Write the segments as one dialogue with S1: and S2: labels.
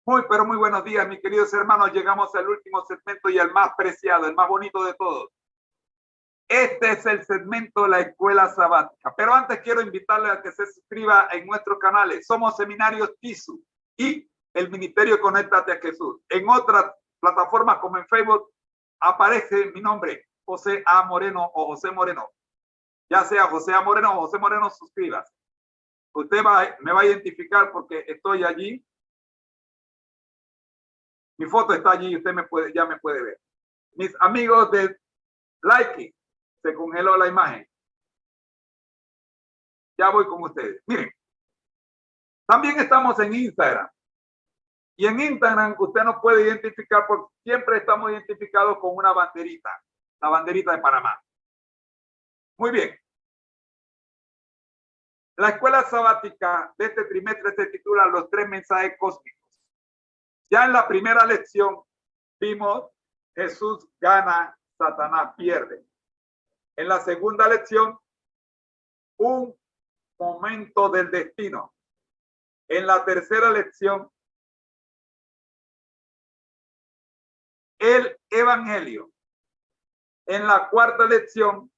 S1: Muy, pero muy buenos días, mis queridos hermanos. Llegamos al último segmento y al más preciado, el más bonito de todos. Este es el segmento de la escuela sabática. Pero antes quiero invitarle a que se suscriba en nuestros canales. Somos Seminarios TISU y el Ministerio Conéctate a Jesús. En otras plataformas como en Facebook aparece mi nombre, José A. Moreno o José Moreno. Ya sea José A. Moreno o José Moreno, suscríbase. Usted me va a identificar porque estoy allí. Mi foto está allí y usted ya me puede ver. Mis amigos de Like, se congeló la imagen. Ya voy con ustedes. Miren, también estamos en Instagram. Y en Instagram usted nos puede identificar porque siempre estamos identificados con una banderita, la banderita de Panamá. Muy bien. La escuela sabática de este trimestre se titula Los tres mensajes cósmicos. Ya en la primera lección vimos Jesús gana, Satanás pierde. En la segunda lección, un momento del destino. En la tercera lección, el evangelio. En la cuarta lección,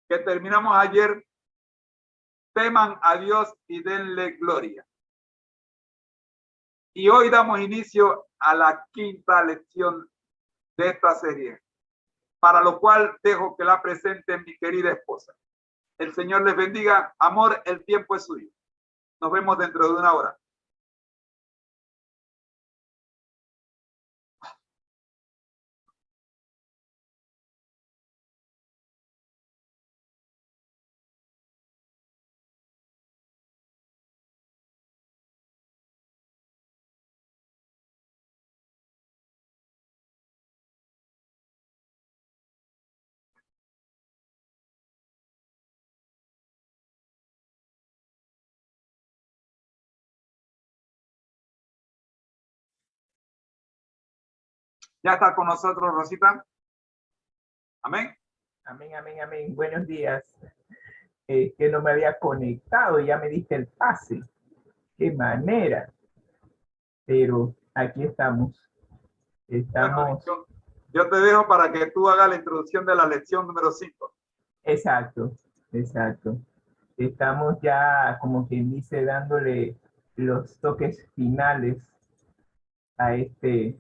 S1: que terminamos ayer, teman a Dios y denle gloria. Y hoy damos inicio a la quinta lección de esta serie, para lo cual dejo que la presente mi querida esposa. El Señor les bendiga. Amor, el tiempo es suyo. Nos vemos dentro de una hora. Ya está con nosotros Rosita. Amén.
S2: Amén, amén, amén. Buenos días. Que no me había conectado, ya me diste el pase. Qué manera. Pero aquí estamos.
S1: Bueno,
S2: Estamos.
S1: yo te dejo para que tú hagas la introducción de la lección número 5.
S2: Exacto, exacto. Estamos ya, como quien dice, dándole los toques finales a este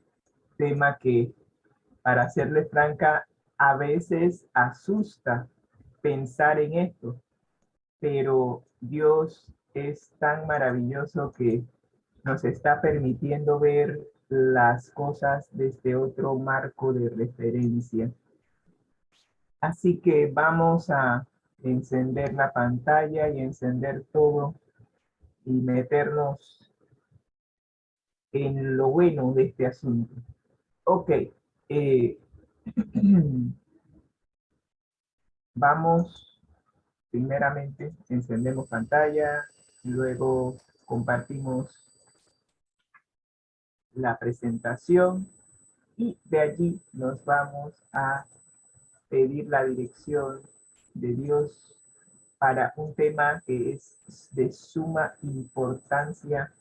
S2: tema que, para serle franca, a veces asusta pensar en esto, pero Dios es tan maravilloso que nos está permitiendo ver las cosas desde otro marco de referencia. Así que vamos a encender la pantalla y encender todo y meternos en lo bueno de este asunto. Ok, vamos, primeramente encendemos pantalla, luego compartimos la presentación y de allí nos vamos a pedir la dirección de Dios para un tema que es de suma importancia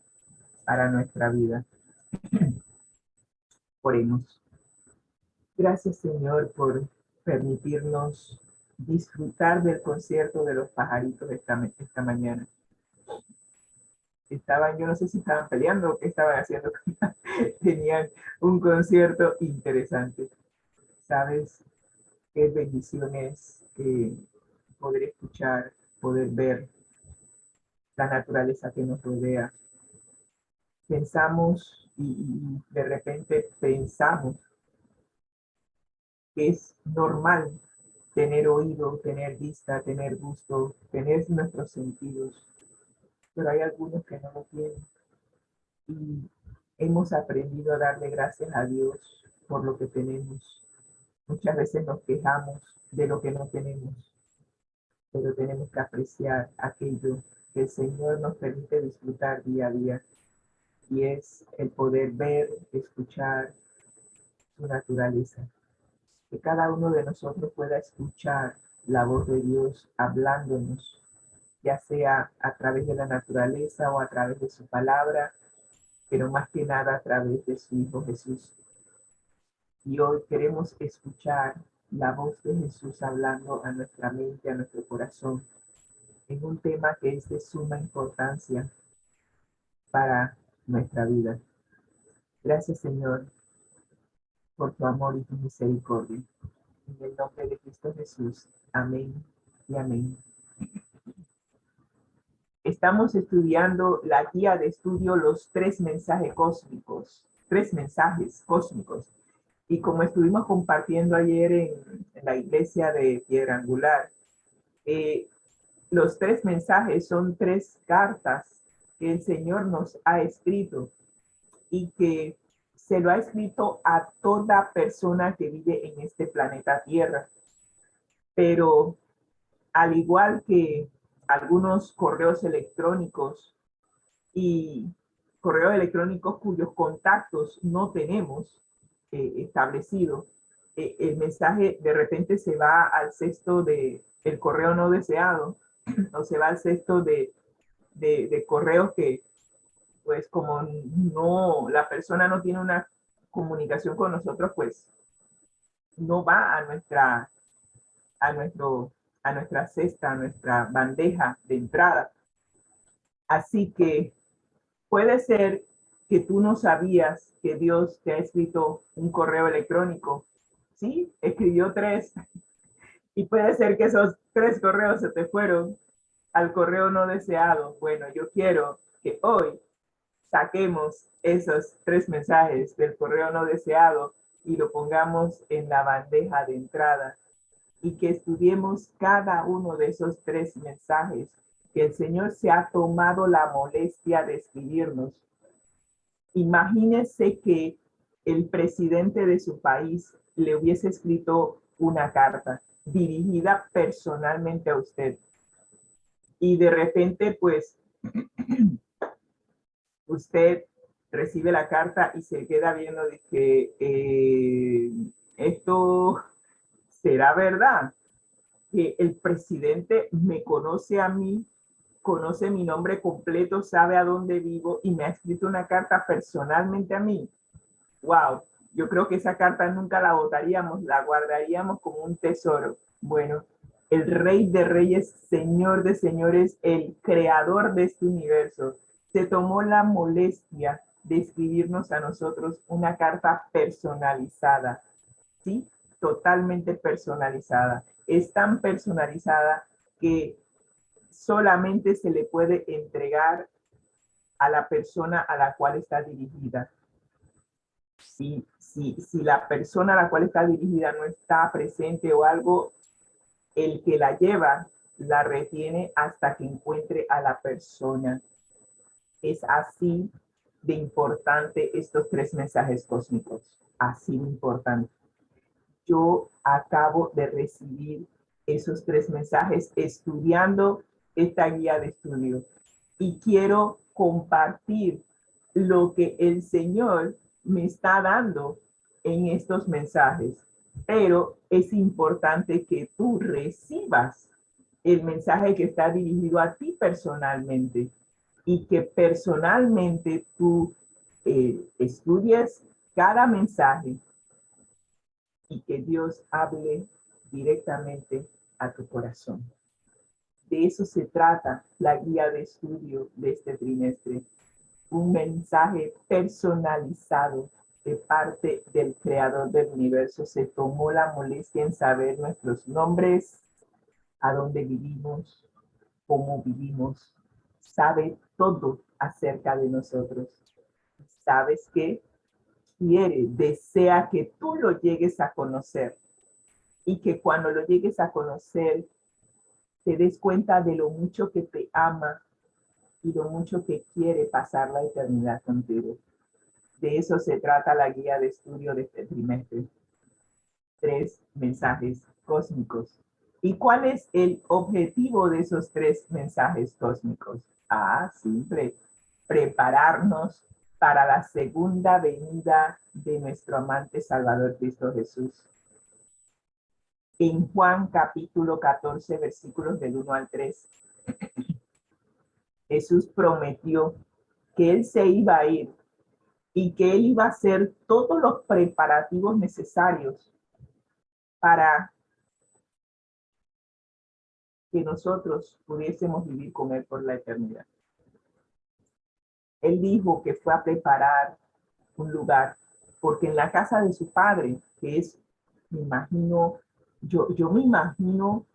S2: para nuestra vida. Oremos. Gracias, Señor, por permitirnos disfrutar del concierto de los pajaritos esta mañana. Yo no sé si estaban peleando o qué estaban haciendo. Tenían un concierto interesante. ¿Sabes qué bendición es poder escuchar, poder ver la naturaleza que nos rodea? Pensamos y de repente pensamos que es normal tener oído, tener vista, tener gusto, tener nuestros sentidos, pero hay algunos que no lo tienen. Y hemos aprendido a darle gracias a Dios por lo que tenemos. Muchas veces nos quejamos de lo que no tenemos, pero tenemos que apreciar aquello que el Señor nos permite disfrutar día a día, y es el poder ver, escuchar su naturaleza. Que cada uno de nosotros pueda escuchar la voz de Dios hablándonos ya sea a través de la naturaleza o a través de su palabra, pero más que nada a través de su Hijo Jesús. Y hoy queremos escuchar la voz de Jesús hablando a nuestra mente, a nuestro corazón, en un tema que es de suma importancia para nuestra vida. Gracias, Señor, por tu amor y tu misericordia. En el nombre de Cristo Jesús. Amén y amén. Estamos estudiando la guía de estudio Los tres mensajes cósmicos. Tres mensajes cósmicos. Y como estuvimos compartiendo ayer en la iglesia de Piedra Angular, los tres mensajes son tres cartas que el Señor nos ha escrito y que se lo ha escrito a toda persona que vive en este planeta Tierra. Pero al igual que algunos correos electrónicos y correos electrónicos cuyos contactos no tenemos establecido, el mensaje de repente se va al cesto de el correo no deseado o se va al cesto de correos que pues como no, la persona no tiene una comunicación con nosotros, pues no va a, nuestro, a nuestra cesta, a nuestra bandeja de entrada. Así que puede ser que tú no sabías que Dios te ha escrito un correo electrónico. Sí, escribió tres. Y puede ser que esos tres correos se te fueron al correo no deseado. Bueno, yo quiero que hoy saquemos esos tres mensajes del correo no deseado y lo pongamos en la bandeja de entrada y que estudiemos cada uno de esos tres mensajes que el Señor se ha tomado la molestia de escribirnos. Imagínese que el presidente de su país le hubiese escrito una carta dirigida personalmente a usted y de repente pues usted recibe la carta y se queda viendo de que esto será verdad, que el presidente me conoce a mí, conoce mi nombre completo, sabe a dónde vivo y me ha escrito una carta personalmente a mí. Wow, yo creo que esa carta nunca la botaríamos, la guardaríamos como un tesoro. Bueno, el Rey de Reyes, Señor de Señores, el creador de este universo, se tomó la molestia de escribirnos a nosotros una carta personalizada, ¿sí? Totalmente personalizada. Es tan personalizada que solamente se le puede entregar a la persona a la cual está dirigida. Si la persona a la cual está dirigida no está presente o algo, el que la lleva la retiene hasta que encuentre a la persona. Es así de importante estos tres mensajes cósmicos, así de importante. Yo acabo de recibir esos tres mensajes estudiando esta guía de estudio y quiero compartir lo que el Señor me está dando en estos mensajes, pero es importante que tú recibas el mensaje que está dirigido a ti personalmente y que personalmente tú estudies cada mensaje y que Dios hable directamente a tu corazón. De eso se trata la guía de estudio de este trimestre. Un mensaje personalizado de parte del creador del universo. Se tomó la molestia en saber nuestros nombres, a dónde vivimos, cómo vivimos. Sabe todo acerca de nosotros. ¿Sabes qué? Quiere, desea que tú lo llegues a conocer y que cuando lo llegues a conocer te des cuenta de lo mucho que te ama y lo mucho que quiere pasar la eternidad contigo. De eso se trata la guía de estudio de este trimestre. Tres mensajes cósmicos. ¿Y cuál es el objetivo de esos tres mensajes cósmicos? Simple. Prepararnos para la segunda venida de nuestro amante Salvador Cristo Jesús. En Juan capítulo 14, versículos del 1 al 3, Jesús prometió que Él se iba a ir y que Él iba a hacer todos los preparativos necesarios para que nosotros pudiésemos vivir con Él por la eternidad. Él dijo que fue a preparar un lugar, porque en la casa de su padre, que es, me imagino, yo me imagino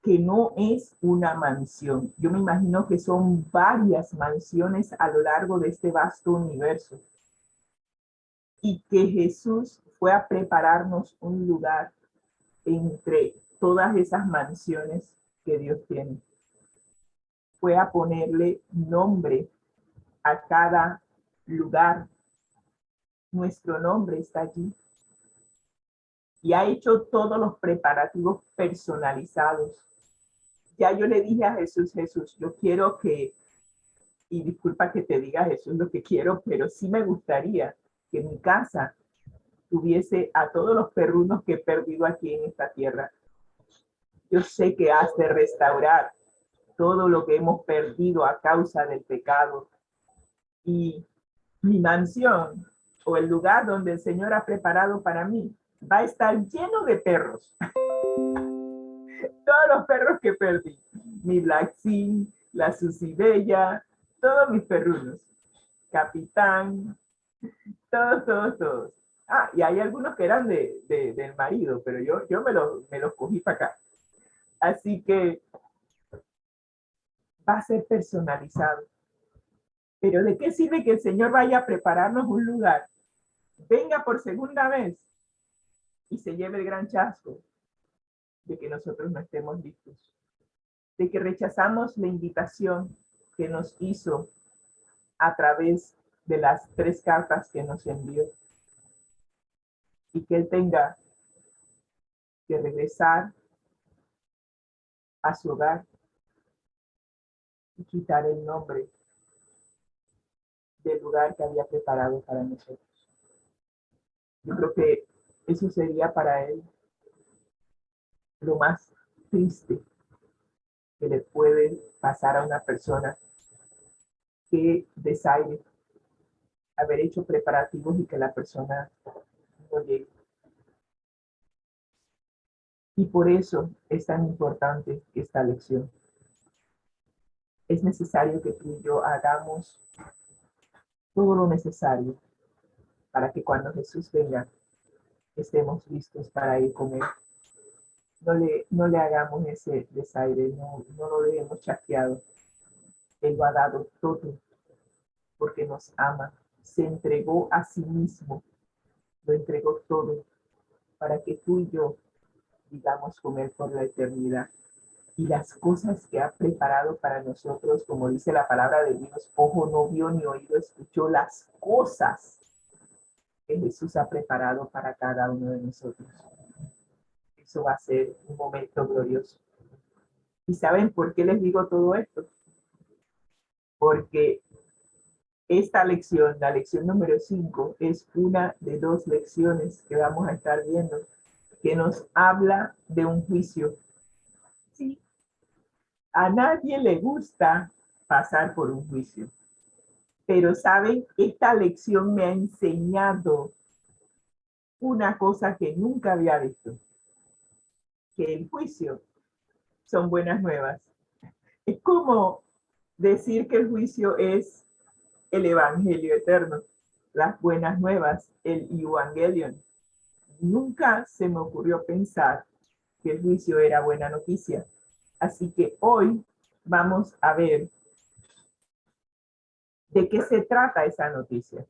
S2: que no es una mansión, yo me imagino que son varias mansiones a lo largo de este vasto universo, y que Jesús fue a prepararnos un lugar entre todas esas mansiones que Dios tiene. Fue a ponerle nombre a cada lugar. Nuestro nombre está allí. Y ha hecho todos los preparativos personalizados. Ya yo le dije a Jesús, Jesús, yo quiero que, y disculpa que te diga Jesús lo que quiero, pero sí me gustaría que mi casa tuviese a todos los perrunos que he perdido aquí en esta tierra. Yo sé que has de restaurar todo lo que hemos perdido a causa del pecado. Y mi mansión o el lugar donde el Señor ha preparado para mí va a estar lleno de perros. Todos los perros que perdí. Mi Black Sea, la Susi Bella, todos mis perrunos. Capitán, todos. Ah, y hay algunos que eran del marido, pero yo me los cogí para acá. Así que va a ser personalizado. Pero ¿de qué sirve que el Señor vaya a prepararnos un lugar, venga por segunda vez y se lleve el gran chasco de que nosotros no estemos listos? De que rechazamos la invitación que nos hizo a través de las 3 cartas que nos envió, y que Él tenga que regresar a su hogar y quitar el nombre del lugar que había preparado para nosotros. Yo creo que eso sería para Él lo más triste que le puede pasar a una persona, que desaire haber hecho preparativos y que la persona no llegue. Y por eso es tan importante esta lección. Es necesario que tú y yo hagamos todo lo necesario para que cuando Jesús venga estemos listos para ir con Él. No le hagamos ese desaire, no lo dejemos chasqueado. Él lo ha dado todo porque nos ama. Se entregó a sí mismo, lo entregó todo para que tú y yo vivamos con Él por la eternidad. Y las cosas que ha preparado para nosotros, como dice la palabra de Dios, ojo no vio ni oído escuchó, las cosas que Jesús ha preparado para cada uno de nosotros. Eso va a ser un momento glorioso. ¿Y saben por qué les digo todo esto? Porque esta lección, la lección número 5, es una de 2 lecciones que vamos a estar viendo, que nos habla de un juicio. Sí, a nadie le gusta pasar por un juicio. Pero, ¿saben? Esta lección me ha enseñado una cosa que nunca había visto. Que el juicio son buenas nuevas. Es como decir que el juicio es el evangelio eterno, las buenas nuevas, el evangelion. Nunca se me ocurrió pensar que el juicio era buena noticia. Así que hoy vamos a ver de qué se trata esa noticia.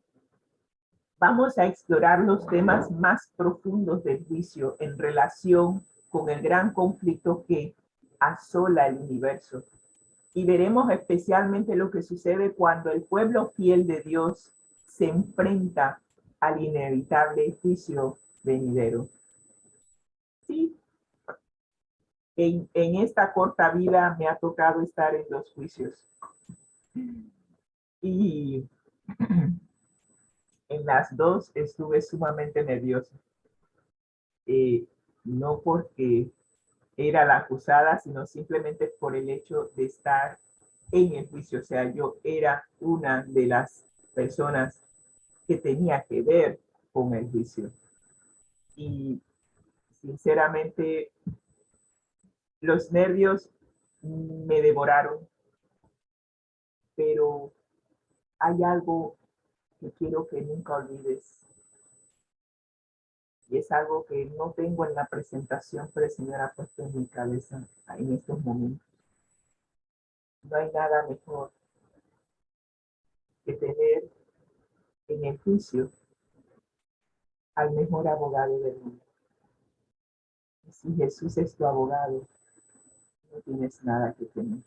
S2: Vamos a explorar los temas más profundos del juicio en relación con el gran conflicto que asola el universo. Y veremos especialmente lo que sucede cuando el pueblo fiel de Dios se enfrenta al inevitable juicio venidero. Sí, en esta corta vida me ha tocado estar en 2 juicios. Y en las 2 estuve sumamente nerviosa. No porque era la acusada, sino simplemente por el hecho de estar en el juicio. O sea, yo era una de las personas que tenía que ver con el juicio. Y sinceramente, los nervios me devoraron, pero hay algo que quiero que nunca olvides. Y es algo que no tengo en la presentación, pero el Señor ha puesto en mi cabeza en estos momentos. No hay nada mejor que tener en el juicio al mejor abogado del mundo. Y si Jesús es tu abogado, no tienes nada que temer.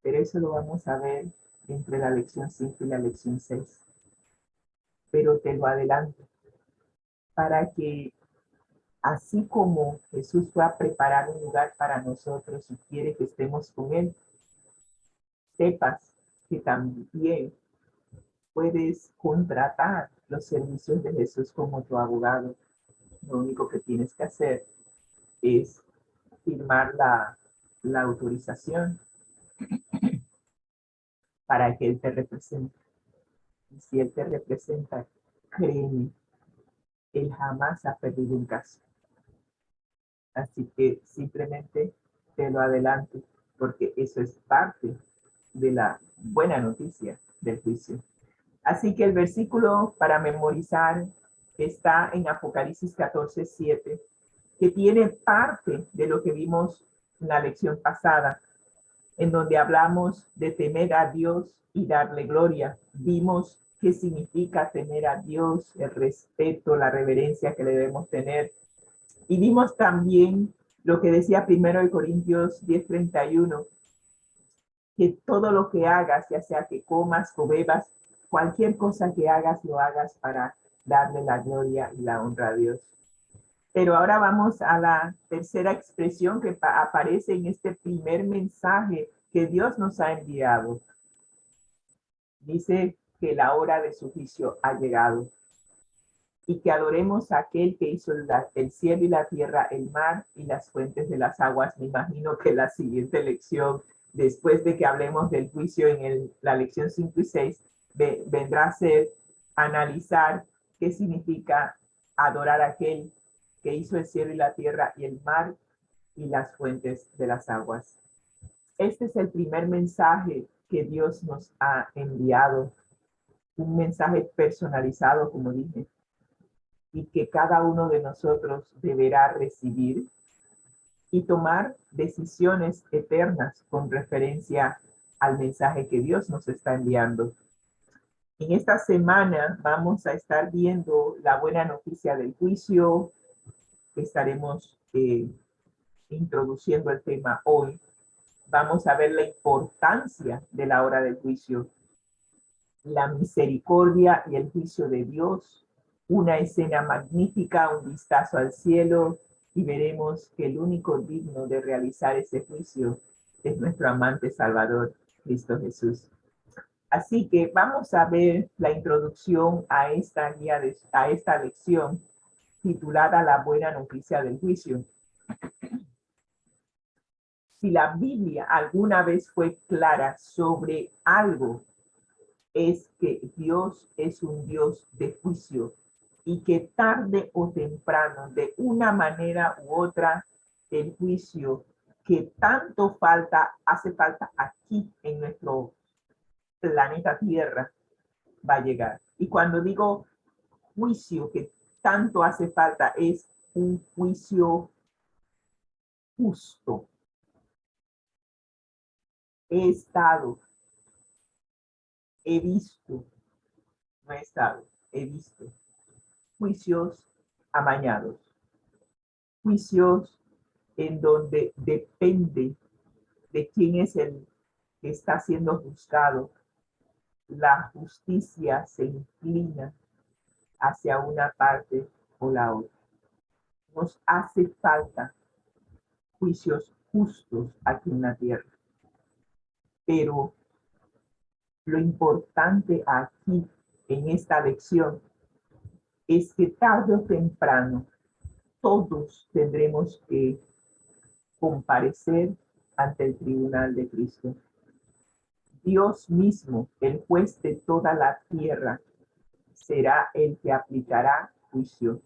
S2: Pero eso lo vamos a ver entre la lección 5 y la lección 6. Pero te lo adelanto, para que así como Jesús fue a preparar un lugar para nosotros y quiere que estemos con Él, sepas que también puedes contratar los servicios de Jesús como tu abogado. Lo único que tienes que hacer es firmar la autorización para que Él te represente. Y si Él te representa, créeme, Él jamás ha perdido un caso. Así que simplemente te lo adelanto, porque eso es parte de la buena noticia del juicio. Así que el versículo para memorizar está en Apocalipsis 14:7, que tiene parte de lo que vimos en la lección pasada, en donde hablamos de temer a Dios y darle gloria. Vimos qué significa temer a Dios, el respeto, la reverencia que le debemos tener. Y vimos también lo que decía 1 Corintios 10:31, que todo lo que hagas, ya sea que comas o bebas, cualquier cosa que hagas, lo hagas para darle la gloria y la honra a Dios. Pero ahora vamos a la tercera expresión que aparece en este primer mensaje que Dios nos ha enviado. Dice que la hora de su juicio ha llegado y que adoremos a aquel que hizo el cielo y la tierra, el mar y las fuentes de las aguas. Me imagino que la siguiente lección, después de que hablemos del juicio en la lección 5 y 6, vendrá a ser analizar qué significa adorar a aquel que hizo el cielo y la tierra y el mar y las fuentes de las aguas. Este es el primer mensaje que Dios nos ha enviado, un mensaje personalizado, como dije, y que cada uno de nosotros deberá recibir y tomar decisiones eternas con referencia al mensaje que Dios nos está enviando. En esta semana vamos a estar viendo la buena noticia del juicio. Estaremos introduciendo el tema hoy. Vamos a ver la importancia de la hora del juicio, la misericordia y el juicio de Dios, una escena magnífica, un vistazo al cielo, y veremos que el único digno de realizar ese juicio es nuestro amante Salvador, Cristo Jesús. Así que vamos a ver la introducción a esta lección titulada La buena noticia del juicio. Si la Biblia alguna vez fue clara sobre algo, es que Dios es un Dios de juicio y que tarde o temprano, de una manera u otra, el juicio que tanto hace falta aquí en nuestro planeta Tierra va a llegar. Y cuando digo juicio que tanto hace falta, es un juicio justo. He estado, he visto, no he estado, he visto juicios amañados, juicios en donde depende de quién es el que está siendo juzgado, la justicia se inclina hacia una parte o la otra. Nos hace falta juicios justos aquí en la tierra, pero lo importante aquí en esta lección es que tarde o temprano todos tendremos que comparecer ante el tribunal de Cristo. Dios mismo, el juez de toda la tierra, será el que aplicará juicio.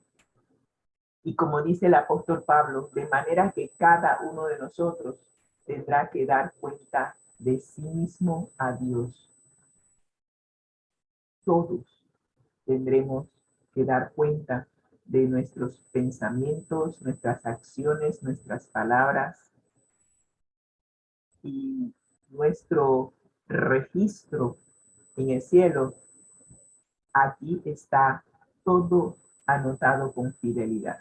S2: Y como dice el apóstol Pablo, de manera que cada uno de nosotros tendrá que dar cuenta de sí mismo a Dios. Todos tendremos que dar cuenta de nuestros pensamientos, nuestras acciones, nuestras palabras y nuestro registro en el cielo. Aquí está todo anotado con fidelidad,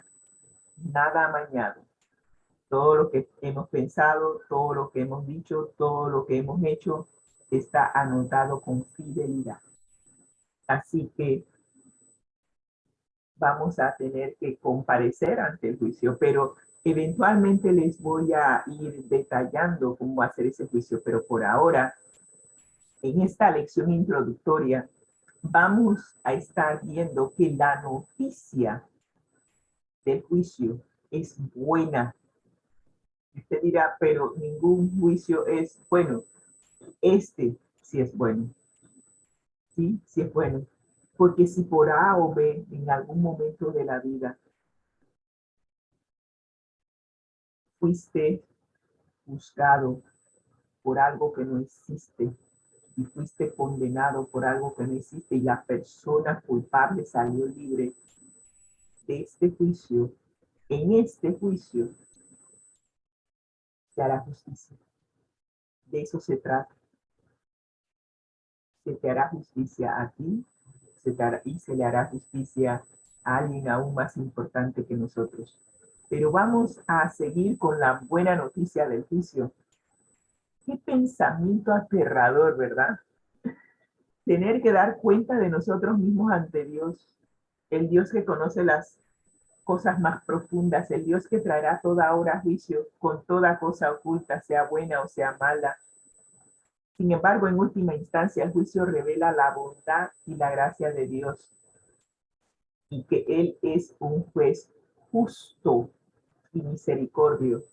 S2: nada amañado. Todo lo que hemos pensado, todo lo que hemos dicho, todo lo que hemos hecho está anotado con fidelidad. Así que vamos a tener que comparecer ante el juicio, pero eventualmente les voy a ir detallando cómo hacer ese juicio, pero por ahora, en esta lección introductoria, vamos a estar viendo que la noticia del juicio es buena. Usted dirá, pero ningún juicio es bueno. Este sí es bueno. Sí, sí es bueno. Porque si por A o B en algún momento de la vida fuiste juzgado por algo que no existe y fuiste condenado por algo que no existe y la persona culpable salió libre de este juicio, en este juicio se hará justicia. De eso se trata. Se te hará justicia a ti y se le hará justicia a alguien aún más importante que nosotros. Pero vamos a seguir con la buena noticia del juicio. Qué pensamiento aterrador, ¿verdad? Tener que dar cuenta de nosotros mismos ante Dios, el Dios que conoce las cosas más profundas, el Dios que traerá toda hora a juicio con toda cosa oculta, sea buena o sea mala. Sin embargo, en última instancia, el juicio revela la bondad y la gracia de Dios y que Él es un juez justo y misericordioso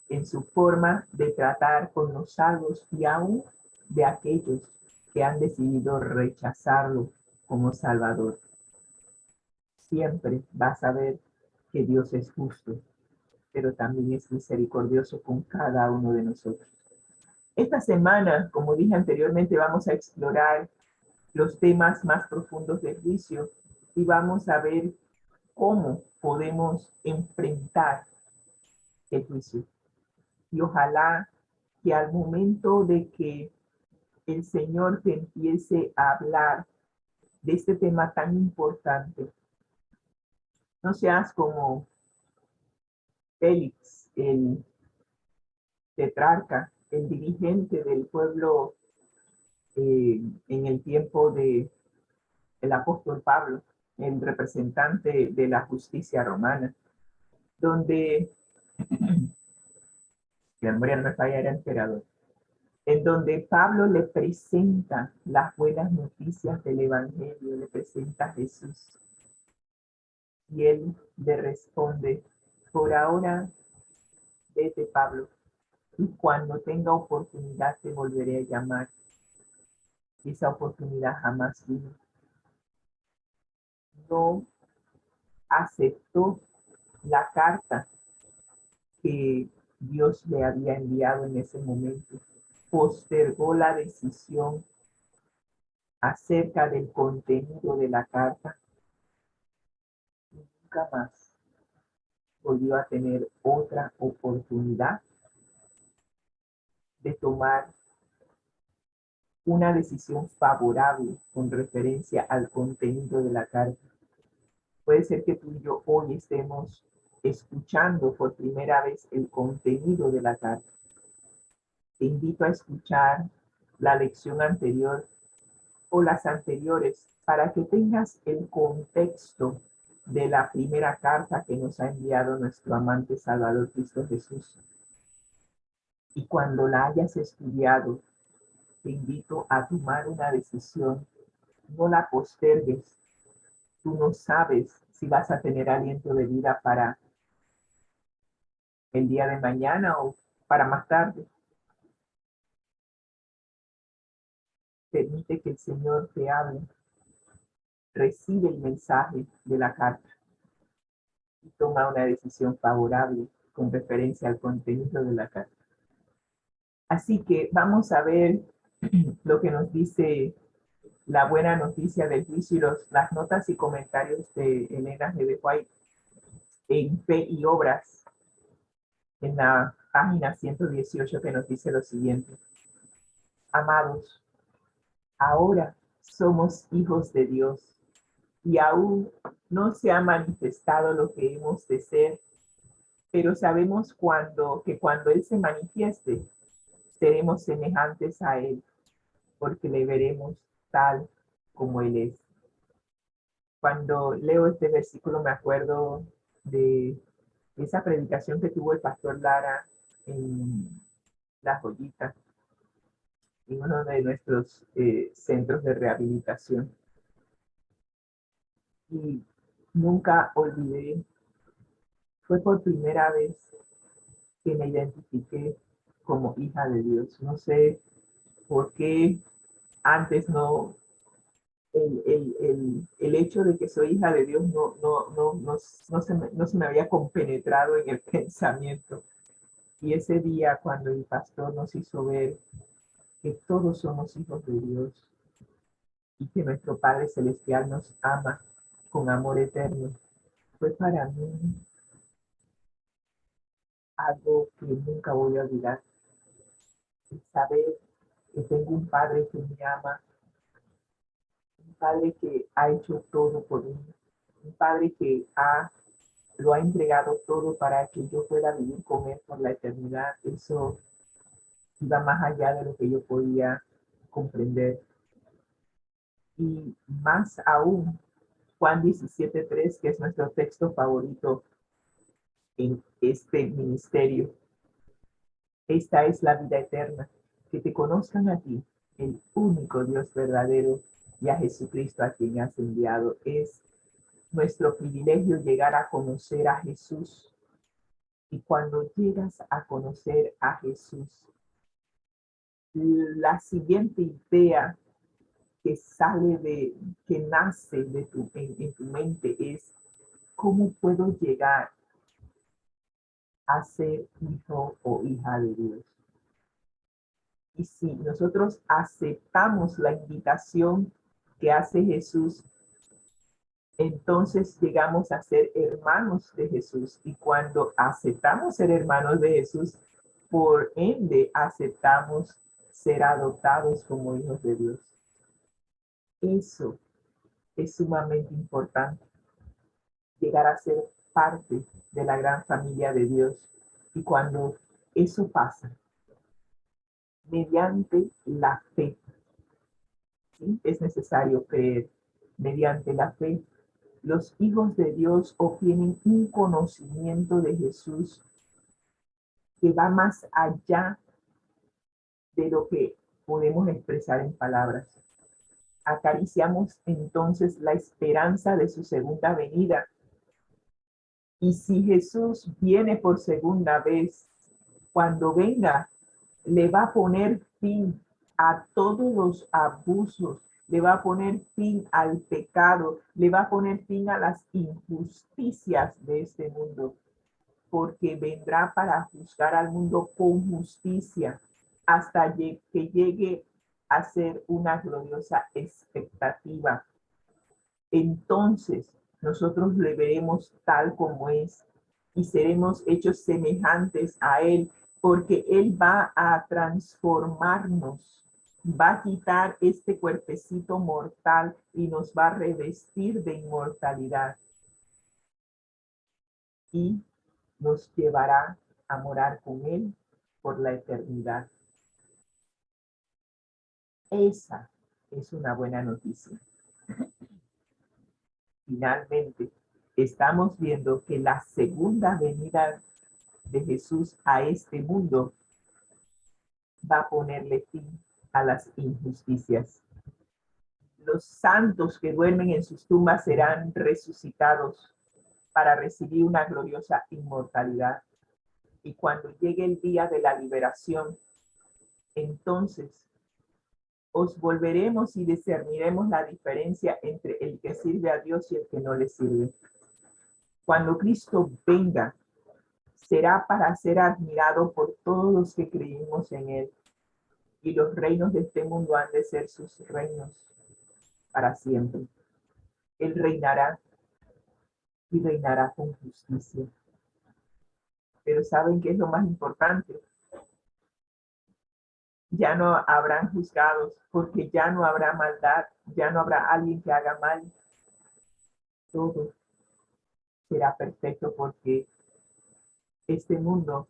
S2: en su forma de tratar con los salvos y aún de aquellos que han decidido rechazarlo como Salvador. Siempre vas a ver que Dios es justo, pero también es misericordioso con cada uno de nosotros. Esta semana, como dije anteriormente, vamos a explorar los temas más profundos del juicio y vamos a ver cómo podemos enfrentar el juicio. Y ojalá que al momento de que el Señor te empiece a hablar de este tema tan importante, no seas como Félix, el tetrarca, el dirigente del pueblo en el tiempo del apóstol Pablo, el representante de la justicia romana, donde, si la memoria no me falla, era emperador, en donde Pablo le presenta las buenas noticias del Evangelio, le presenta a Jesús. Y él le responde, por ahora, vete Pablo, y cuando tenga oportunidad te volveré a llamar. Y esa oportunidad jamás vino. No aceptó la carta que Dios le había enviado en ese momento. Postergó la decisión acerca del contenido de la carta y nunca más volvió a tener otra oportunidad de tomar una decisión favorable con referencia al contenido de la carta. Puede ser que tú y yo hoy estemos escuchando por primera vez el contenido de la carta. Te invito a escuchar la lección anterior o las anteriores para que tengas el contexto de la primera carta que nos ha enviado nuestro amante Salvador Cristo Jesús. Y cuando la hayas estudiado, te invito a tomar una decisión. No la postergues. Tú no sabes si vas a tener aliento de vida para el día de mañana o para más tarde. permite que el Señor te hable, recibe el mensaje de la carta y toma una decisión favorable con referencia al contenido de la carta. Así que vamos a ver lo que nos dice la buena noticia del juicio y las notas y comentarios de Elena G. de White en Fe y Obras, en la página 118, que nos dice lo siguiente: amados, ahora somos hijos de Dios y aún no se ha manifestado lo que hemos de ser, pero sabemos que cuando Él se manifieste, seremos semejantes a Él, porque le veremos tal como Él es. Cuando leo este versículo me acuerdo de esa predicación que tuvo el pastor Lara en La Joyita, en uno de nuestros centros de rehabilitación. Y nunca olvidé, fue por primera vez que me identifiqué como hija de Dios. No sé por qué antes no, el hecho de que soy hija de Dios no se me había compenetrado en el pensamiento. Y ese día, cuando el pastor nos hizo ver que todos somos hijos de Dios y que nuestro Padre Celestial nos ama con amor eterno, fue para mí algo que nunca voy a olvidar. El saber que tengo un Padre que me ama, un Padre que ha hecho todo por mí, un Padre que lo ha entregado todo para que yo pueda vivir con Él por la eternidad. Eso iba más allá de lo que yo podía comprender. Y más aún, Juan 17:3, que es nuestro texto favorito en este ministerio. Esta es la vida eterna, que te conozcan a ti, el único Dios verdadero, y a Jesucristo a quien has enviado. Es nuestro privilegio llegar a conocer a Jesús. Y cuando llegas a conocer a Jesús, la siguiente idea que nace en tu mente es: ¿cómo puedo llegar a ser hijo o hija de Dios? Y si nosotros aceptamos la invitación que hace Jesús, entonces llegamos a ser hermanos de Jesús. Y cuando aceptamos ser hermanos de Jesús, por ende aceptamos ser adoptados como hijos de Dios. Eso es sumamente importante, llegar a ser parte de la gran familia de Dios. Y cuando eso pasa, mediante la fe, ¿sí? Es necesario creer. Mediante la fe, los hijos de Dios obtienen un conocimiento de Jesús que va más allá de lo que podemos expresar en palabras. Acariciamos entonces la esperanza de su segunda venida. Y si Jesús viene por segunda vez, cuando venga, le va a poner fin a todos los abusos, le va a poner fin al pecado, le va a poner fin a las injusticias de este mundo, porque vendrá para juzgar al mundo con justicia hasta que llegue a ser una gloriosa expectativa. Entonces nosotros le veremos tal como es y seremos hechos semejantes a Él, porque Él va a transformarnos, va a quitar este cuerpecito mortal y nos va a revestir de inmortalidad y nos llevará a morar con Él por la eternidad. Esa es una buena noticia. Finalmente, estamos viendo que la segunda venida de Jesús a este mundo va a ponerle fin a las injusticias. Los santos que duermen en sus tumbas serán resucitados para recibir una gloriosa inmortalidad. Y cuando llegue el día de la liberación, entonces os volveremos y discerniremos la diferencia entre el que sirve a Dios y el que no le sirve. Cuando Cristo venga, será para ser admirado por todos los que creímos en él. Y los reinos de este mundo han de ser sus reinos para siempre. Él reinará y reinará con justicia. Pero ¿saben qué es lo más importante? Ya no habrán juzgados, porque ya no habrá maldad, ya no habrá alguien que haga mal. Todo será perfecto porque este mundo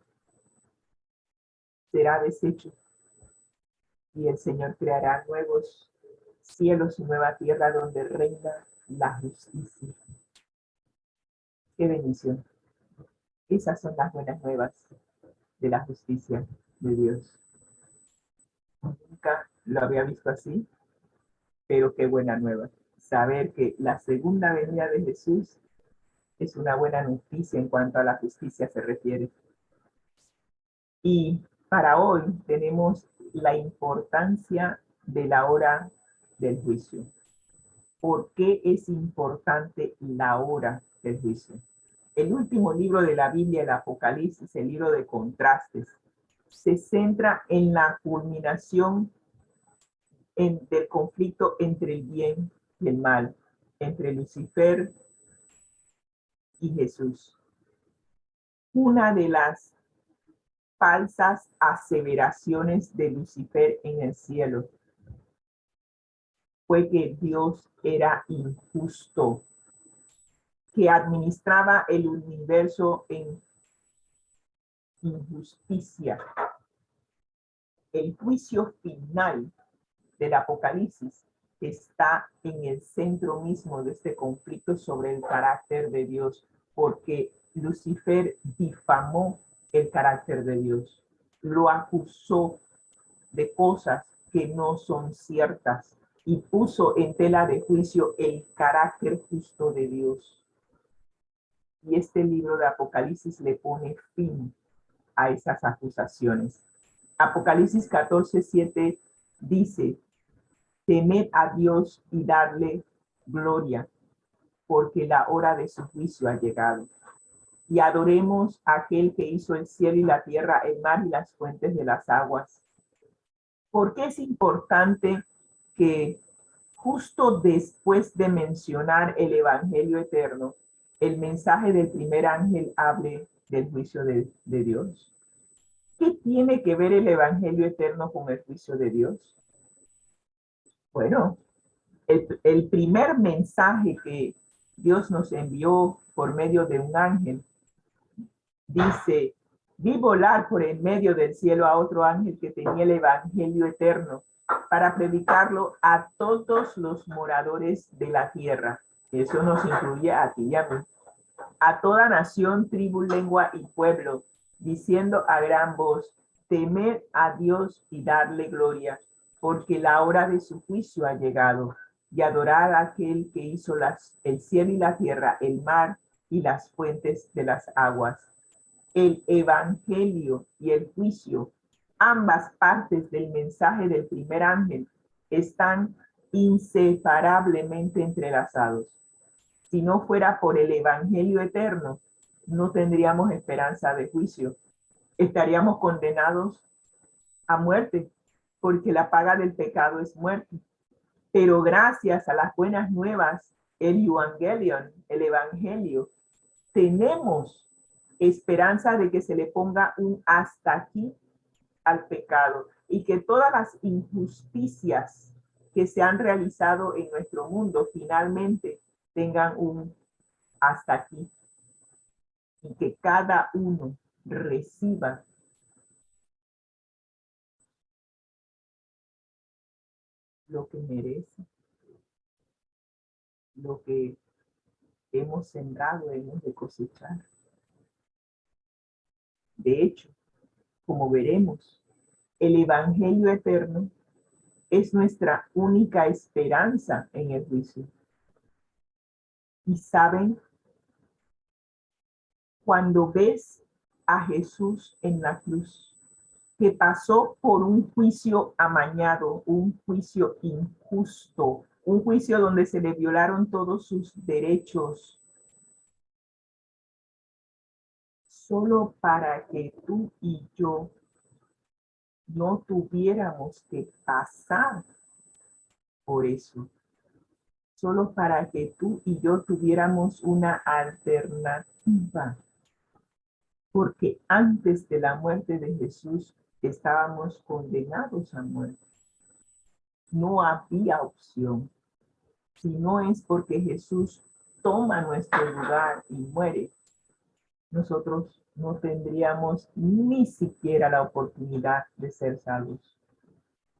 S2: será deshecho y el Señor creará nuevos cielos y nueva tierra donde reina la justicia. ¡Qué bendición! Esas son las buenas nuevas de la justicia de Dios. Nunca lo había visto así, pero qué buena nueva. Saber que la segunda venida de Jesús es una buena noticia en cuanto a la justicia se refiere. Y para hoy tenemos la importancia de la hora del juicio. ¿Por qué es importante la hora del juicio? El último libro de la Biblia, el Apocalipsis, el libro de contrastes, se centra en la culminación del conflicto entre el bien y el mal, entre Lucifer y Jesús. Una de las falsas aseveraciones de Lucifer en el cielo fue que Dios era injusto, que administraba el universo en injusticia. El juicio final del Apocalipsis está en el centro mismo de este conflicto sobre el carácter de Dios, porque Lucifer difamó el carácter de Dios, lo acusó de cosas que no son ciertas y puso en tela de juicio el carácter justo de Dios. Y este libro de Apocalipsis le pone fin a esas acusaciones. Apocalipsis 14:7 dice: temed a Dios y darle gloria, porque la hora de su juicio ha llegado. Y adoremos a aquel que hizo el cielo y la tierra, el mar y las fuentes de las aguas. ¿Por qué es importante que justo después de mencionar el Evangelio eterno, el mensaje del primer ángel hable del juicio de Dios? ¿Qué tiene que ver el Evangelio eterno con el juicio de Dios? Bueno, el primer mensaje que Dios nos envió por medio de un ángel dice: vi volar por el medio del cielo a otro ángel que tenía el Evangelio eterno para predicarlo a todos los moradores de la tierra. Eso nos incluye a ti y a mí. A toda nación, tribu, lengua y pueblo, diciendo a gran voz: temed a Dios y darle gloria, porque la hora de su juicio ha llegado, y adorar a aquel que hizo el cielo y la tierra, el mar y las fuentes de las aguas. El evangelio y el juicio, ambas partes del mensaje del primer ángel, están inseparablemente entrelazados. Si no fuera por el evangelio eterno, no tendríamos esperanza de juicio. Estaríamos condenados a muerte, porque la paga del pecado es muerte. Pero gracias a las buenas nuevas, el evangelion, el evangelio, tenemos esperanza de que se le ponga un hasta aquí al pecado y que todas las injusticias que se han realizado en nuestro mundo finalmente tengan un hasta aquí y que cada uno reciba lo que merece, lo que hemos sembrado, hemos de cosechar. De hecho, como veremos, el Evangelio eterno es nuestra única esperanza en el juicio. Y saben, cuando ves a Jesús en la cruz, que pasó por un juicio amañado, un juicio injusto, un juicio donde se le violaron todos sus derechos, solo para que tú y yo no tuviéramos que pasar por eso, solo para que tú y yo tuviéramos una alternativa, porque antes de la muerte de Jesús estábamos condenados a muerte. No había opción. Si no es porque Jesús toma nuestro lugar y muere, nosotros no tendríamos ni siquiera la oportunidad de ser salvos.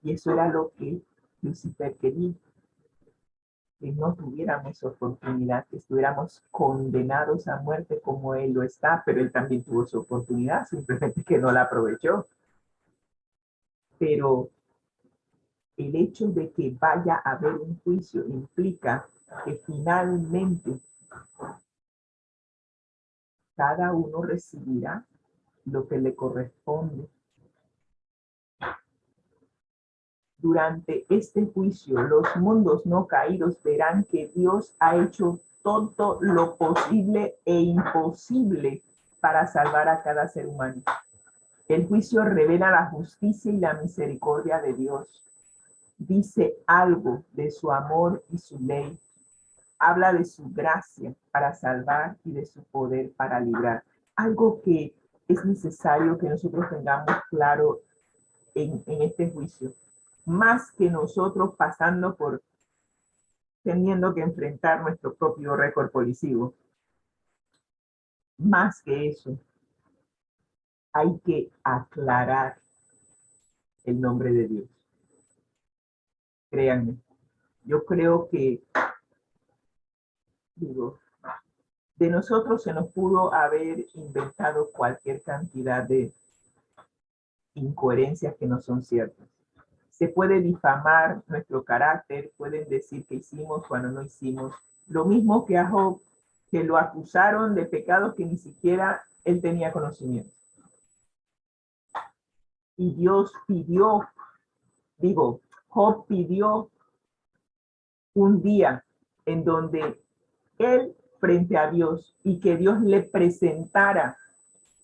S2: Y eso era lo que Lucifer quería, que no tuviéramos oportunidad, que estuviéramos condenados a muerte como él lo está, pero él también tuvo su oportunidad, simplemente que no la aprovechó. Pero el hecho de que vaya a haber un juicio implica que finalmente cada uno recibirá lo que le corresponde. Durante este juicio, los mundos no caídos verán que Dios ha hecho todo lo posible e imposible para salvar a cada ser humano. El juicio revela la justicia y la misericordia de Dios. Dice algo de su amor y su ley. Habla de su gracia para salvar y de su poder para librar. Algo que es necesario que nosotros tengamos claro en este juicio. Más que nosotros pasando por teniendo que enfrentar nuestro propio récord policivo. Más que eso, hay que aclarar el nombre de Dios. Créanme, yo creo que, de nosotros se nos pudo haber inventado cualquier cantidad de incoherencias que no son ciertas. Se puede difamar nuestro carácter, pueden decir que hicimos cuando no hicimos. Lo mismo que a Job, que lo acusaron de pecados que ni siquiera él tenía conocimiento. Y Dios pidió, Job pidió un día en donde él frente a Dios y que Dios le presentara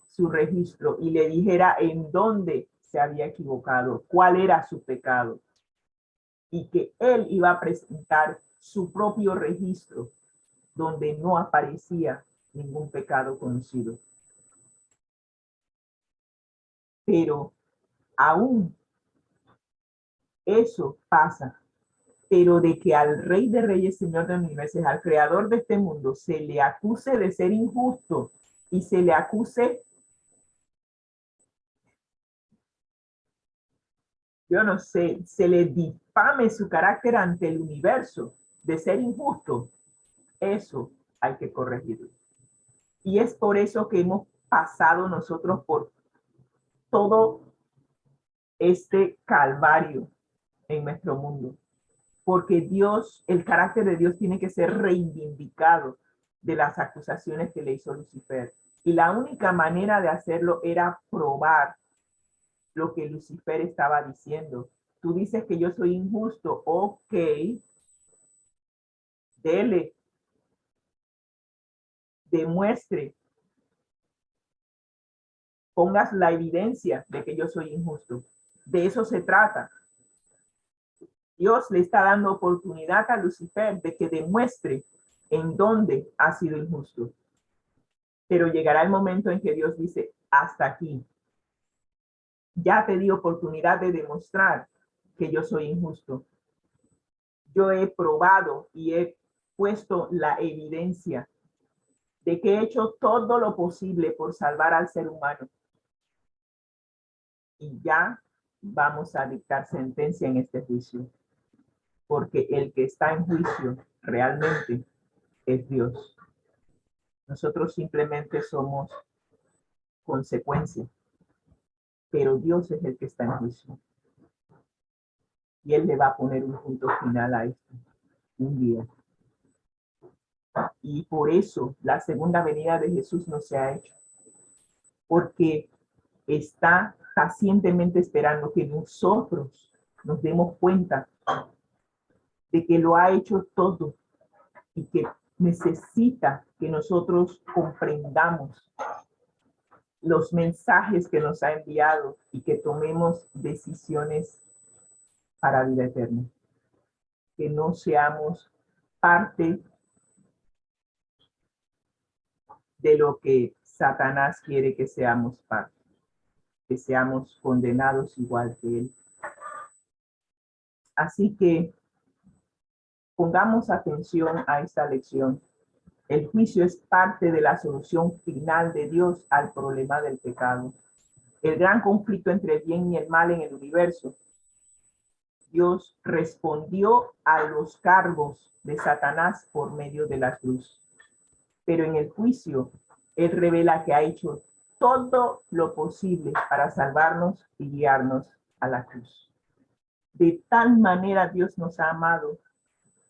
S2: su registro y le dijera en dónde se había equivocado, cuál era su pecado, y que él iba a presentar su propio registro donde no aparecía ningún pecado conocido. Pero aún eso pasa, pero de que al Rey de Reyes, Señor de universos, al Creador de este mundo, se le acuse de ser injusto y se le acuse, yo no sé, se le difame su carácter ante el universo de ser injusto, eso hay que corregirlo. Y es por eso que hemos pasado nosotros por todo este calvario en nuestro mundo. Porque Dios, el carácter de Dios tiene que ser reivindicado de las acusaciones que le hizo Lucifer. Y la única manera de hacerlo era probar lo que Lucifer estaba diciendo. Tú dices que yo soy injusto, ok, dele, demuestre, pongas la evidencia de que yo soy injusto. De eso se trata. Dios le está dando oportunidad a Lucifer de que demuestre en dónde ha sido injusto. Pero llegará el momento en que Dios dice, hasta aquí. Ya te di oportunidad de demostrar que yo soy injusto. Yo he probado y he puesto la evidencia de que he hecho todo lo posible por salvar al ser humano. Y ya vamos a dictar sentencia en este juicio. Porque el que está en juicio realmente es Dios. Nosotros simplemente somos consecuencia. Pero Dios es el que está en juicio. Y Él le va a poner un punto final a esto. Un día. Y por eso la segunda venida de Jesús no se ha hecho. Porque está pacientemente esperando que nosotros nos demos cuenta de que lo ha hecho todo y que necesita que nosotros comprendamos los mensajes que nos ha enviado y que tomemos decisiones para vida eterna. Que no seamos parte de lo que Satanás quiere que seamos parte, que seamos condenados igual que él. Así que pongamos atención a esta lección. El juicio es parte de la solución final de Dios al problema del pecado. El gran conflicto entre el bien y el mal en el universo. Dios respondió a los cargos de Satanás por medio de la cruz. Pero en el juicio, Él revela que ha hecho todo lo posible para salvarnos y guiarnos a la cruz. De tal manera Dios nos ha amado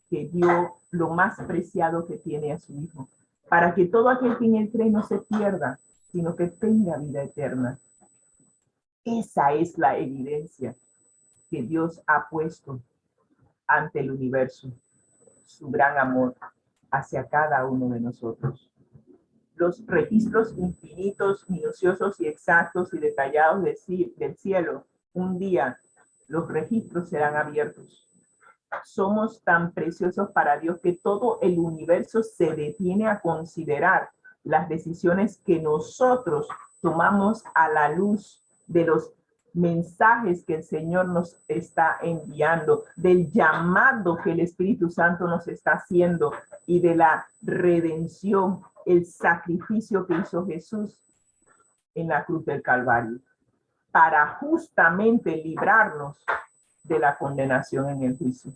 S2: que dio lo más preciado que tiene a su Hijo, para que todo aquel que en él cree no se pierda, sino que tenga vida eterna. Esa es la evidencia que Dios ha puesto ante el universo, su gran amor hacia cada uno de nosotros. Los registros infinitos, minuciosos y exactos y detallados del cielo, un día los registros serán abiertos. Somos tan preciosos para Dios que todo el universo se detiene a considerar las decisiones que nosotros tomamos a la luz de los mensajes que el Señor nos está enviando, del llamado que el Espíritu Santo nos está haciendo y de la redención, el sacrificio que hizo Jesús en la cruz del Calvario, para justamente librarnos de la condenación en el juicio.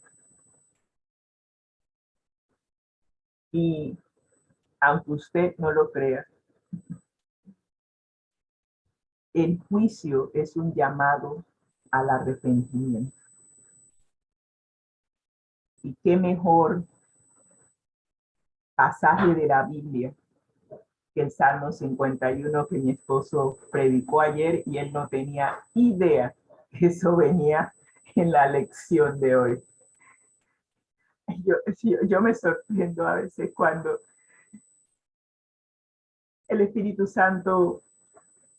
S2: Y aunque usted no lo crea, el juicio es un llamado al arrepentimiento. Y qué mejor pasaje de la Biblia que el Salmo 51 que mi esposo predicó ayer y él no tenía idea que eso venía en la lección de hoy. Yo me sorprendo a veces cuando el Espíritu Santo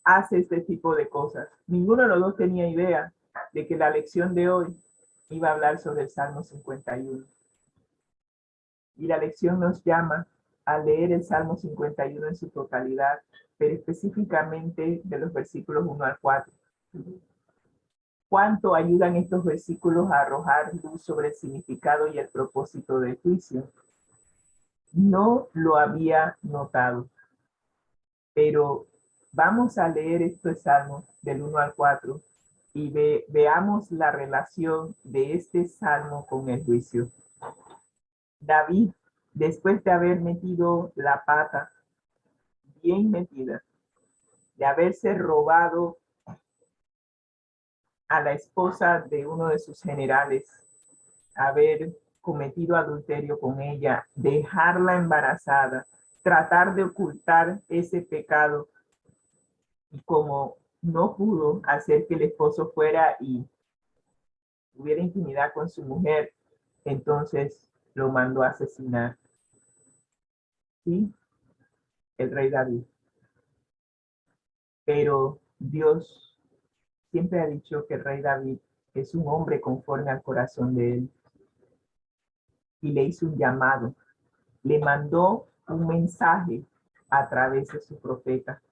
S2: hace este tipo de cosas. Ninguno de los dos tenía idea de que la lección de hoy iba a hablar sobre el Salmo 51. Y la lección nos llama a leer el Salmo 51 en su totalidad, pero específicamente de los versículos 1 al 4. ¿Cuánto ayudan estos versículos a arrojar luz sobre el significado y el propósito del juicio? No lo había notado, pero vamos a leer estos salmos del 1 al 4 y veamos la relación de este salmo con el juicio. David, después de haber metido la pata bien metida, de haberse robado a la esposa de uno de sus generales, haber cometido adulterio con ella, dejarla embarazada, tratar de ocultar ese pecado, y como no pudo hacer que el esposo fuera y tuviera intimidad con su mujer, entonces lo mandó a asesinar. ¿Sí? El rey David. Pero Dios siempre ha dicho que el rey David es un hombre conforme al corazón de él. Y le hizo un llamado. Le mandó un mensaje a través de su profeta.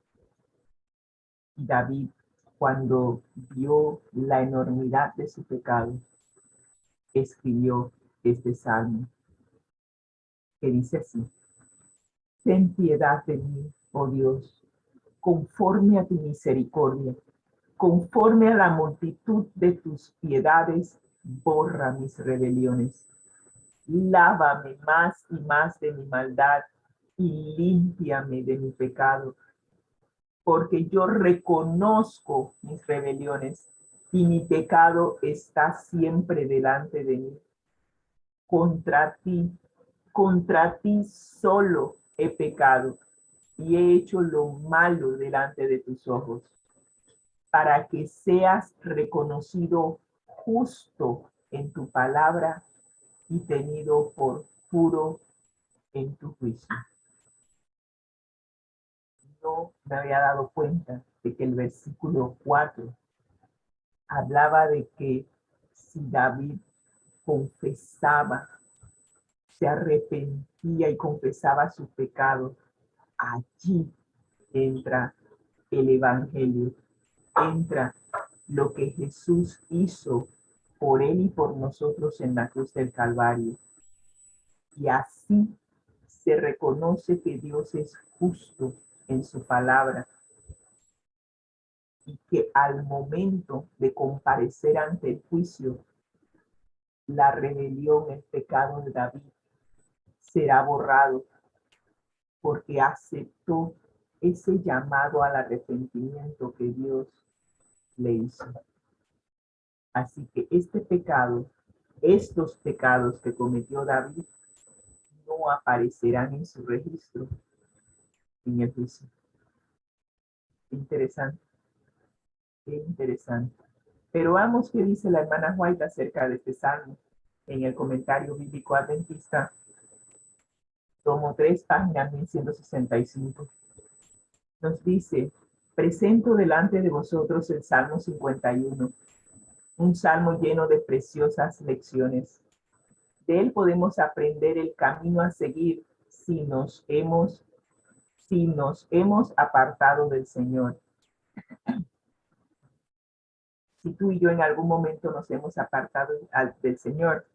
S2: Y David, cuando vio la enormidad de su pecado, escribió este salmo, que dice así: ten piedad de mí, oh Dios, conforme a tu misericordia, conforme a la multitud de tus piedades, borra mis rebeliones. Lávame más y más de mi maldad y límpiame de mi pecado, porque yo reconozco mis rebeliones y mi pecado está siempre delante de mí. Contra ti solo he pecado y he hecho lo malo delante de tus ojos, para que seas reconocido justo en tu palabra y tenido por puro en tu juicio. No me había dado cuenta de que el versículo 4 hablaba de que si David confesaba, se arrepentía y confesaba su pecado, allí entra el evangelio, entra lo que Jesús hizo por él y por nosotros en la cruz del Calvario. Y así se reconoce que Dios es justo en su palabra y que al momento de comparecer ante el juicio, la rebelión, el pecado de David será borrado porque aceptó ese llamado al arrepentimiento que Dios le hizo. Así que este pecado, estos pecados que cometió David, no aparecerán en su registro en el juicio. Interesante, qué interesante. Pero vamos qué dice la hermana White acerca de este salmo en el comentario bíblico adventista, tomo 3, página 1165. Nos dice: presento delante de vosotros el Salmo 51, un salmo lleno de preciosas lecciones. De él podemos aprender el camino a seguir si nos hemos apartado del Señor. Si tú y yo en algún momento nos hemos apartado del Señor,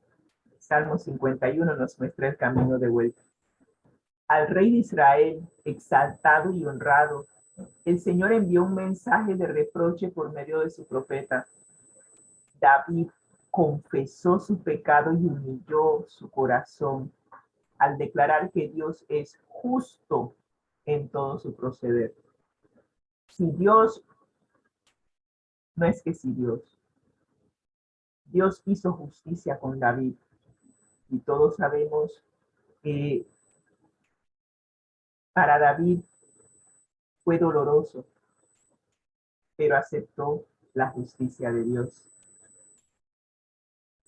S2: Salmo 51 nos muestra el camino de vuelta. Al rey de Israel, exaltado y honrado, el Señor envió un mensaje de reproche por medio de su profeta. David confesó su pecado y humilló su corazón al declarar que Dios es justo en todo su proceder. Si Dios, no es que si Dios hizo justicia con David, y todos sabemos que para David fue doloroso, pero aceptó la justicia de Dios.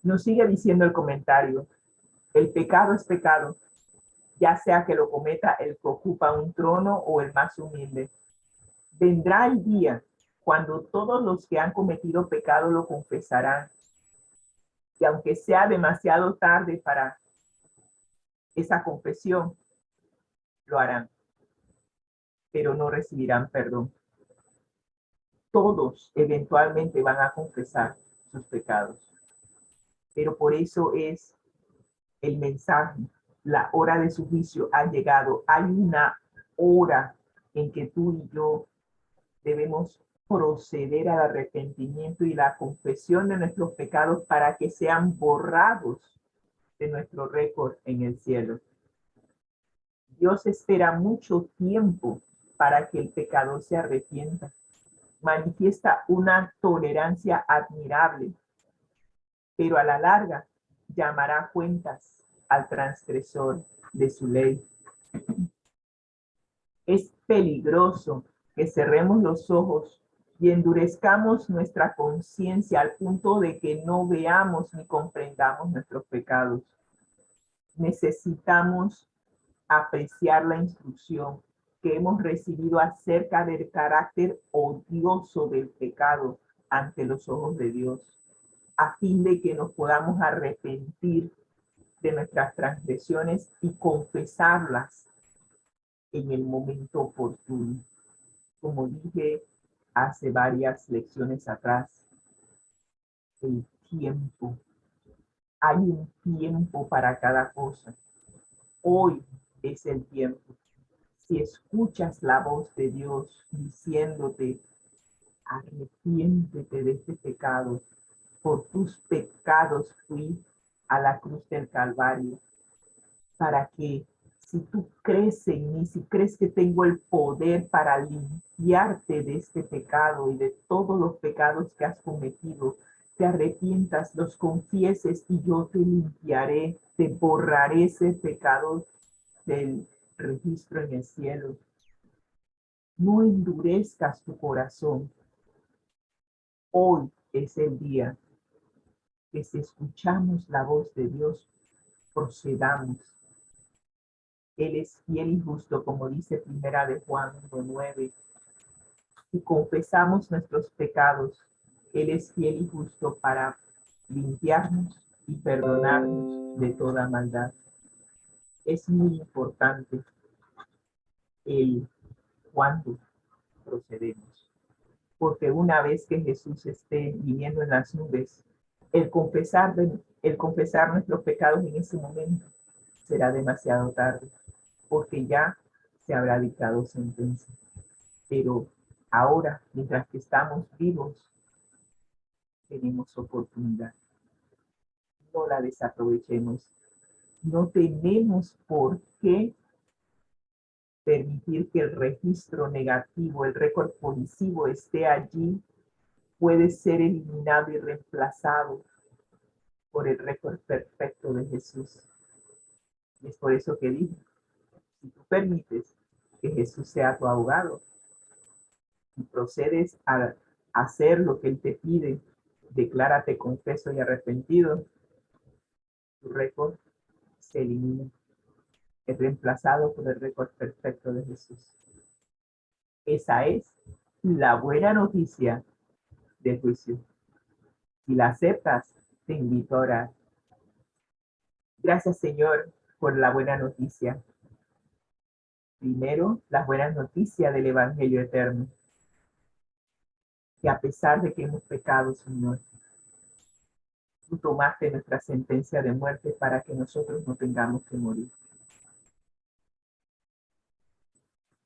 S2: Nos sigue diciendo el comentario: el pecado es pecado, ya sea que lo cometa el que ocupa un trono o el más humilde. Vendrá el día cuando todos los que han cometido pecado lo confesarán, y aunque sea demasiado tarde para esa confesión, lo harán, pero no recibirán perdón. Todos eventualmente van a confesar sus pecados, pero por eso es el mensaje: la hora de su juicio ha llegado. Hay una hora en que tú y yo debemos proceder al arrepentimiento y la confesión de nuestros pecados para que sean borrados de nuestro récord en el cielo. Dios espera mucho tiempo para que el pecador se arrepienta. Manifiesta una tolerancia admirable, pero a la larga llamará cuentas al transgresor de su ley. Es peligroso que cerremos los ojos y endurezcamos nuestra conciencia al punto de que no veamos ni comprendamos nuestros pecados. Necesitamos apreciar la instrucción que hemos recibido acerca del carácter odioso del pecado ante los ojos de Dios, a fin de que nos podamos arrepentir de nuestras transgresiones y confesarlas en el momento oportuno. Como dije hace varias lecciones atrás, el tiempo. Hay un tiempo para cada cosa. Hoy es el tiempo. Si escuchas la voz de Dios diciéndote: arrepiéntete de este pecado, por tus pecados fui a la cruz del Calvario, para que si tú crees en mí, si crees que tengo el poder para limpiarte de este pecado y de todos los pecados que has cometido, te arrepientas, los confieses y yo te limpiaré, te borraré ese pecado del registro en el cielo. No endurezcas tu corazón. Hoy es el día que si escuchamos la voz de Dios, procedamos. Él es fiel y justo, como dice Primera de Juan 1:9, y confesamos nuestros pecados. Él es fiel y justo para limpiarnos y perdonarnos de toda maldad. Es muy importante el cuándo procedemos, porque una vez que Jesús esté viniendo en las nubes, el confesar nuestros pecados en ese momento será demasiado tarde, porque ya se habrá dictado sentencia. Pero ahora, mientras que estamos vivos, tenemos oportunidad. No la desaprovechemos. No tenemos por qué permitir que el registro negativo, el récord positivo esté allí. Puede ser eliminado y reemplazado por el récord perfecto de Jesús. Y es por eso que digo, si tú permites que Jesús sea tu abogado y procedes a hacer lo que Él te pide, declárate confeso y arrepentido, tu récord se elimina, es reemplazado por el récord perfecto de Jesús. Esa es la buena noticia del juicio. Si la aceptas, te invito a orar. Gracias, Señor, por la buena noticia. Primero, las buenas noticias del Evangelio eterno. Que a pesar de que hemos pecado, Señor, tú tomaste nuestra sentencia de muerte para que nosotros no tengamos que morir.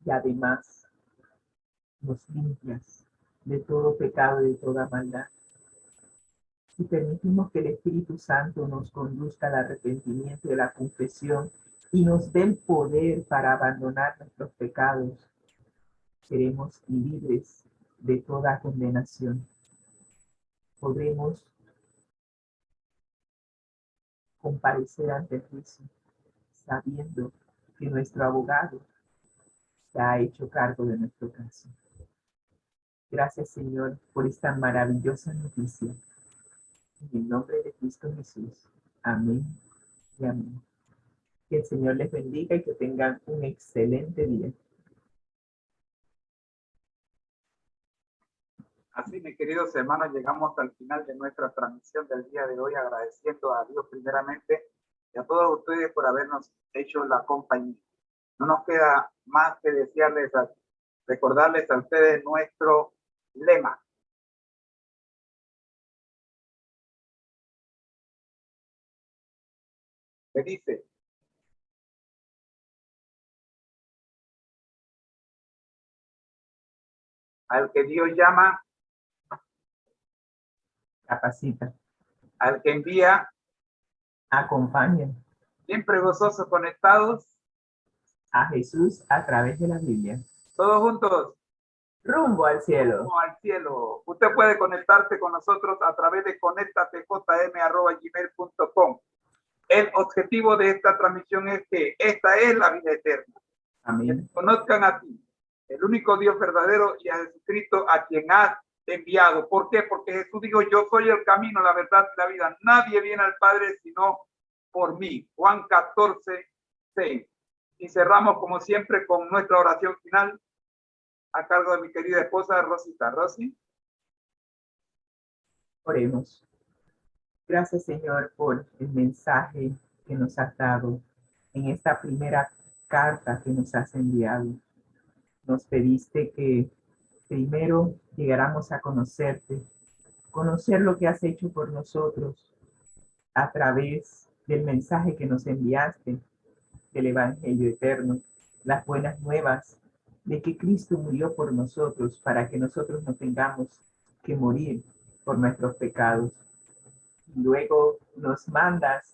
S2: Y además, nos limpias de todo pecado y de toda maldad. Si permitimos que el Espíritu Santo nos conduzca al arrepentimiento y a la confesión y nos dé el poder para abandonar nuestros pecados, seremos libres de toda condenación. Podremos comparecer ante el juicio sabiendo que nuestro abogado se ha hecho cargo de nuestro caso. Gracias, Señor, por esta maravillosa noticia. En el nombre de Cristo Jesús. Amén y amén. Que el Señor les bendiga y que tengan un excelente día.
S1: Así, mis queridos hermanos, llegamos al final de nuestra transmisión del día de hoy, agradeciendo a Dios primeramente y a todos ustedes por habernos hecho la compañía. No nos queda más que recordarles a ustedes nuestro lema. Que dice: al que Dios llama,
S2: Capacita,
S1: al que envía,
S2: acompaña
S1: siempre gozosos, conectados,
S2: a Jesús a través de la Biblia.
S1: todos juntos,
S2: Rumbo al cielo.
S1: rumbo al cielo. Usted puede conectarse con nosotros a través de conectatejm@gmail.com. El objetivo de esta transmisión es que esta es la vida eterna.
S2: Amén.
S1: Que conozcan a ti, el único Dios verdadero, y a Jesucristo a quien has enviado. ¿Por qué? Porque Jesús dijo: yo soy el camino, la verdad y la vida. Nadie viene al Padre sino por mí. Juan 14:6. Y cerramos como siempre con nuestra oración final a cargo de mi querida esposa Rosita. Rosy.
S2: Oremos. Gracias, Señor, por el mensaje que nos has dado en esta primera carta que nos has enviado. Nos pediste que primero llegáramos a conocerte, conocer lo que has hecho por nosotros a través del mensaje que nos enviaste, del Evangelio eterno, las buenas nuevas de que Cristo murió por nosotros para que nosotros no tengamos que morir por nuestros pecados. Y luego nos mandas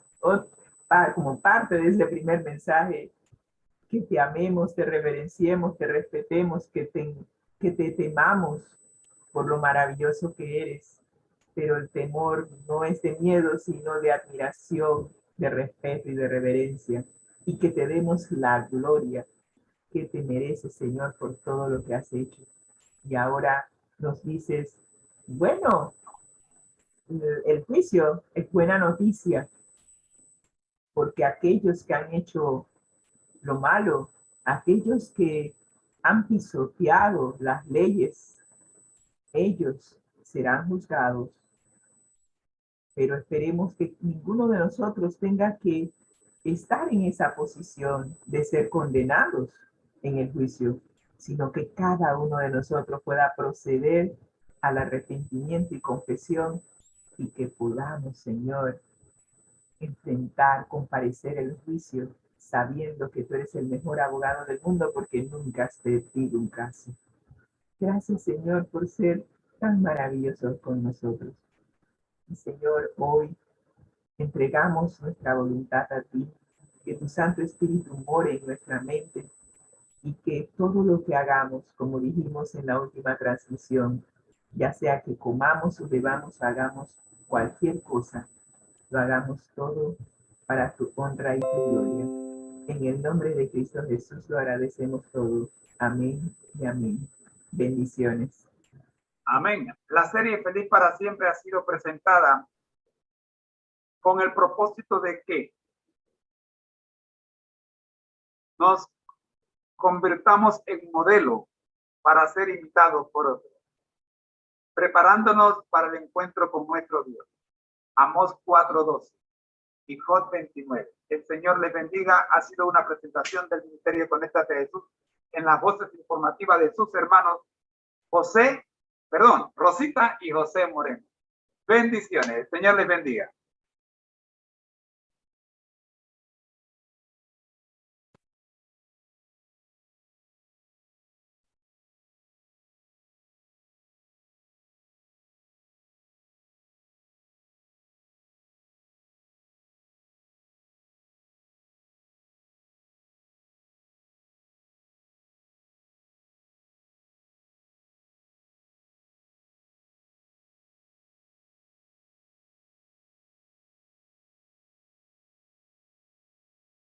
S2: como parte de ese primer mensaje que te amemos, te reverenciemos, te respetemos, que te temamos por lo maravilloso que eres. Pero el temor no es de miedo, sino de admiración, de respeto y de reverencia. Y que te demos la gloria que te mereces, Señor, por todo lo que has hecho. Y ahora nos dices Bueno, el juicio es buena noticia, porque aquellos que han hecho lo malo, aquellos que han pisoteado las leyes, ellos serán juzgados. Pero esperemos que ninguno de nosotros tenga que estar en esa posición de ser condenados en el juicio, sino que cada uno de nosotros pueda proceder al arrepentimiento y confesión y que podamos, Señor, enfrentar, comparecer el juicio, sabiendo que tú eres el mejor abogado del mundo porque nunca has perdido un caso. Gracias, Señor, por ser tan maravilloso con nosotros. Y, Señor, hoy entregamos nuestra voluntad a ti, que tu Santo Espíritu more en nuestra mente y que todo lo que hagamos, como dijimos en la última transmisión, ya sea que comamos o bebamos, hagamos cualquier cosa, lo hagamos todo para tu honra y tu gloria. En el nombre de Cristo Jesús lo agradecemos todo. Amén y amén. Bendiciones.
S1: Amén. La serie Feliz para Siempre ha sido presentada con el propósito de que nos convirtamos en modelo para ser imitados por otros, preparándonos para el encuentro con nuestro Dios. Amós 4:12 y Job 29. El Señor les bendiga. Ha sido una presentación del Ministerio Conéctate Jesús en las voces informativas de sus hermanos Rosita y José Moreno. Bendiciones. El Señor les bendiga.